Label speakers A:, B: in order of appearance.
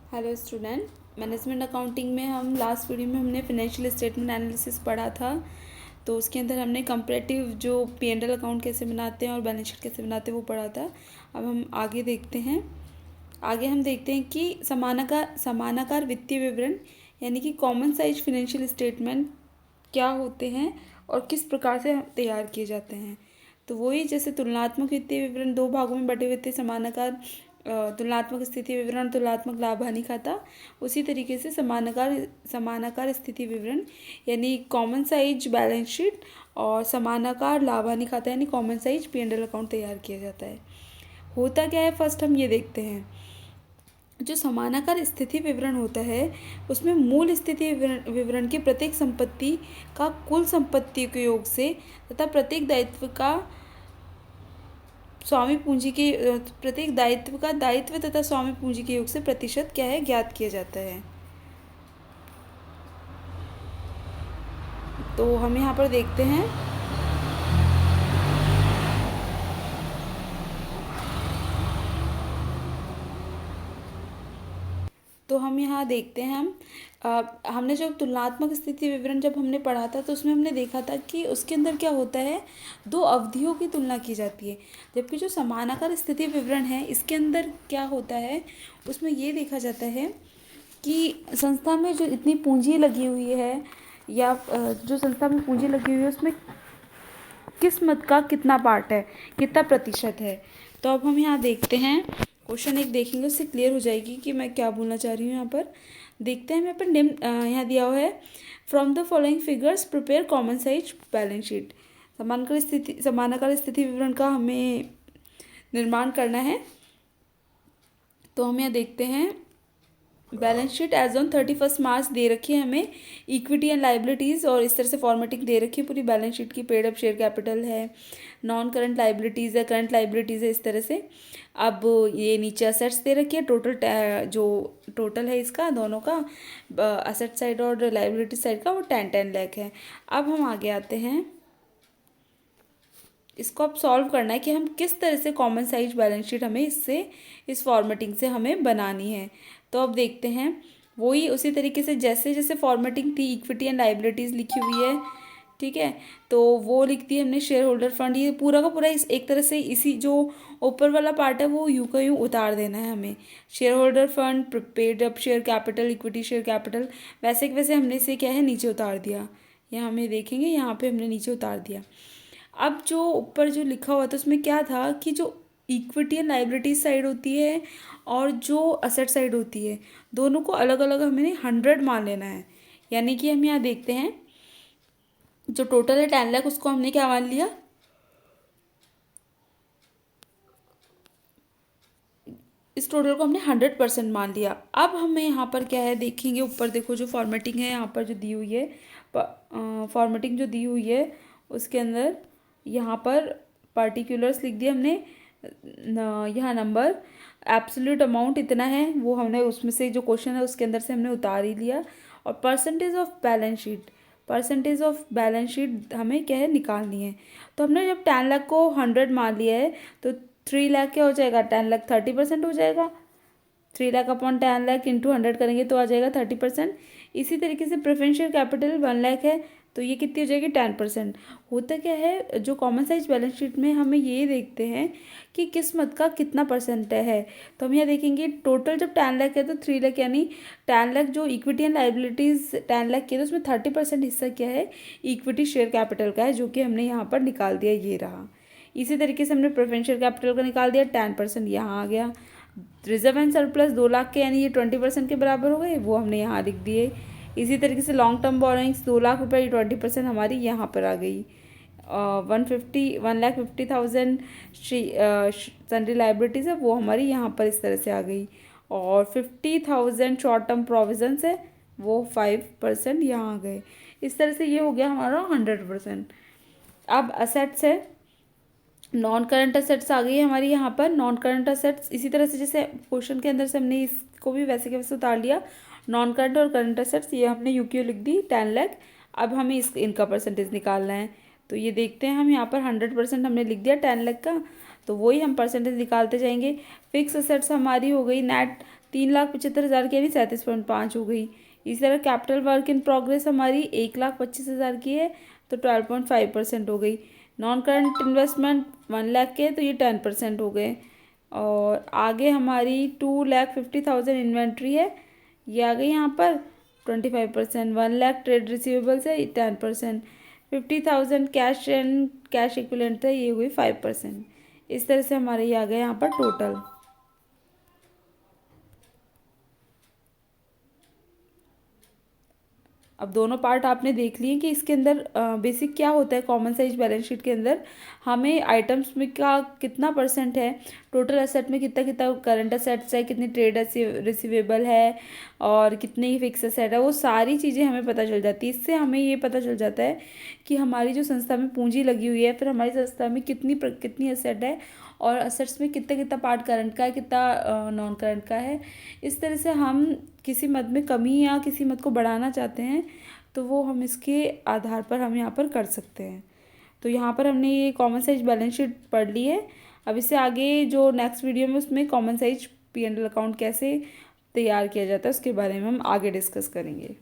A: Hello student. Management accounting में हम last video में हमने फाइनेंशियल स्टेटमेंट एनालिसिस पढ़ा था। तो उसके अंदर हमने कंपैरेटिव जो P&L अकाउंट कैसे बनाते हैं और बैलेंस शीट कैसे बनाते हैं वो पढ़ा था। अब हम आगे देखते हैं। आगे हम देखते हैं कि समानाकार वित्तीय विवरण यानी कि कॉमन साइज फाइनेंशियल स्टेटमेंट क्या होते हैं और किस प्रकार से तैयार किए जाते हैं। तो वही जैसे तुलनात्मक वित्तीय विवरण दो भागों में बटे हुए थे, तुलनात्मक स्थिति विवरण और तुलनात्मक लाभ हानि खाता। उसी तरीके से समानाकार स्थिति विवरण यानी कॉमन साइज बैलेंस शीट और समानाकार लाभ हानि खाता यानी कॉमन साइज P&L अकाउंट तैयार किया जाता है। होता क्या है, फर्स्ट हम ये देखते हैं। जो समानाकार स्थिति विवरण होता है उसमें मूल स्थिति विवरण की प्रत्येक संपत्ति का कुल संपत्ति के योग से तथा प्रत्येक दायित्व का दायित्व तथा स्वामी पूंजी के योग से प्रतिशत क्या है ज्ञात किया जाता है। तो हम यहाँ पर देखते हैं। तो हम यहाँ देखते हैं हमने जब तुलनात्मक स्थिति विवरण जब हमने पढ़ा था तो उसमें हमने देखा था कि उसके अंदर क्या होता है, दो अवधियों की तुलना की जाती है। जबकि जो समानाकार स्थिति विवरण है इसके अंदर क्या होता है, उसमें ये देखा जाता है कि संस्था में जो इतनी पूंजी लगी हुई है या जो संस्था में पूंजी लगी हुई है उसमें किस्मत का कितना पार्ट है, कितना प्रतिशत है। तो अब हम यहाँ देखते हैं, क्वेश्चन एक देखेंगे उससे क्लियर हो जाएगी कि मैं क्या बोलना चाह रही हूँ। यहाँ पर देखते हैं, यहाँ पर यहाँ दिया हुआ है from the following figures prepare common size balance sheet. समानाकार स्थिति विवरण का हमें निर्माण करना है। तो हम यहाँ देखते हैं बैलेंस शीट एज ऑन 31 मार्च दे रखी है हमें, इक्विटी एंड लाइबिलिटीज़ और इस तरह से फॉर्मेटिंग दे रखी है पूरी बैलेंस शीट की। पेड अप शेयर कैपिटल है, नॉन करंट लाइबिलिटीज़ है, करंट लाइबिलिटीज़ है, इस तरह से। अब ये नीचे असेट्स दे रखी है, जो टोटल है इसका दोनों का, असेट साइड और लाइबिलिटी साइड का, वो 10 लाख है। अब हम आगे आते हैं, इसको अब सॉल्व करना है कि हम किस तरह से कॉमन साइज बैलेंस शीट हमें इस फॉर्मेटिंग से हमें बनानी है। तो अब देखते हैं वही उसी तरीके से जैसे जैसे फॉर्मेटिंग थी, इक्विटी एंड लाइबिलिटीज़ लिखी हुई है, ठीक है। तो वो लिख दी हमने शेयर होल्डर फंड, ये पूरा का पूरा इस एक तरह से इसी जो ऊपर वाला पार्ट है वो यूं का यूं उतार देना है हमें। Share holder fund, paid up share capital, equity share capital, वैसे वैसे हमने इसे क्या है नीचे उतार दिया। यहाँ हमें देखेंगे, यहाँ पे हमने नीचे उतार दिया। अब जो ऊपर जो लिखा हुआ था उसमें क्या था कि जो इक्विटी एंड लाइबिलिटीज साइड होती है और जो असेट साइड होती है दोनों को अलग अलग हमें 100 मान लेना है। यानी कि हम यहाँ देखते हैं जो टोटल है 10 लाख, उसको हमने क्या मान लिया, इस टोटल को हमने 100% मान लिया। अब हमें यहाँ पर क्या है देखेंगे, ऊपर देखो जो फॉर्मेटिंग है यहाँ पर जो दी हुई है, फॉर्मेटिंग जो दी हुई है उसके अंदर यहाँ पर पार्टिकुलर्स लिख दिए हमने। यहाँ नंबर एब्सोल्यूट अमाउंट इतना है वो हमने उसमें से जो क्वेश्चन है उसके अंदर से हमने उतार ही लिया। और परसेंटेज ऑफ बैलेंस शीट हमें क्या है निकालनी है। तो हमने जब 10 लाख को 100 मान लिया है तो 3 लाख क्या हो जाएगा, 10 लाख 30% हो जाएगा। 3 लाख अपॉन 10 लाख इंटू 100 करेंगे तो आ जाएगा 30%। इसी तरीके से प्रेफरेंशियल कैपिटल 1 लाख है तो ये कितनी हो जाएगी 10%। होता क्या है, जो कॉमन साइज बैलेंस शीट में हमें ये देखते हैं कि किस्मत का कितना परसेंट है। तो हम यहाँ देखेंगे टोटल जब 10 लाख है तो 3 लाख यानी 10 लाख जो इक्विटी एंड लाइबिलिटीज़ 10 लाख की है तो उसमें 30% हिस्सा क्या है इक्विटी शेयर कैपिटल का है, जो कि हमने यहाँ पर निकाल दिया, ये रहा। इसी तरीके से हमने प्रेफरेंशियल कैपिटल का निकाल दिया, 10% यहाँ आ गया। रिजर्व एंड सरप्लस 2 लाख के यानी ये 20% के बराबर हो गए, वो हमने यहाँ लिख दिए। इसी तरीके से लॉन्ग टर्म बोरोइंग्स 2 लाख रुपये, ये 20% हमारी यहाँ पर आ गई। 1,50,000 सन्ड्री लाइबिलिटीज़ है वो हमारी यहाँ पर इस तरह से आ गई। और 50,000 शॉर्ट टर्म प्रोविजंस है वो 5% यहाँ आ गए। इस तरह से ये हो गया हमारा 100%। अब असेट्स है, नॉन करंट असेट्स आ गई है हमारी यहाँ पर। नॉन करंट असेट्स इसी तरह से जैसे क्वेश्चन के अंदर से हमने इसको भी वैसे के वैसे उतार लिया। नॉन करंट और करंट असेट्स ये हमने यूक्यू लिख दी 10 लाख। अब हमें इनका परसेंटेज निकालना है। तो ये देखते हैं हम यहाँ पर 100% हमने लिख दिया 10 लाख का, तो वही हम परसेंटेज निकालते जाएंगे। फिक्स असेट्स हमारी हो गई नेट 3,75,000 की यानी 37.5 हो गई। इसी तरह कैपिटल वर्क इन प्रोग्रेस हमारी 1,25,000 की है तो 12.5% हो गई। नॉन करंट इन्वेस्टमेंट 1 लाख के तो ये 10% हो गए। और आगे हमारी 2,50,000 इन्वेंट्री है, ये आ गई यहाँ पर 25%। 1 लाख ट्रेड रिसीवेबल्स है 10%। 50,000 कैश एंड कैश इक्विवेलेंट है, ये हुई 5%। इस तरह से हमारे ये आ गए यहाँ पर टोटल। अब दोनों पार्ट आपने देख लिए कि इसके अंदर बेसिक क्या होता है। कॉमन साइज बैलेंस शीट के अंदर हमें आइटम्स में का कितना परसेंट है, टोटल एसेट में कितना कितना करंट एसेट्स है, कितनी ट्रेड रिसीवेबल है और कितनी ही फिक्स एसेट है, वो सारी चीज़ें हमें पता चल जाती है। इससे हमें ये पता चल जाता है कि हमारी जो संस्था में पूंजी लगी हुई है, फिर हमारी संस्था में कितनी एसेट है और एसेट्स में कितना कितना पार्ट करंट का है, कितना नॉन करंट का है। इस तरह से हम किसी मद में कमी या किसी मद को बढ़ाना चाहते हैं तो वो हम इसके आधार पर हम यहाँ पर कर सकते हैं। तो यहाँ पर हमने ये कॉमन साइज बैलेंस शीट पढ़ ली है। अब इससे आगे जो नेक्स्ट वीडियो में उसमें कॉमन साइज P&L अकाउंट कैसे तैयार किया जाता है उसके बारे में हम आगे डिस्कस करेंगे।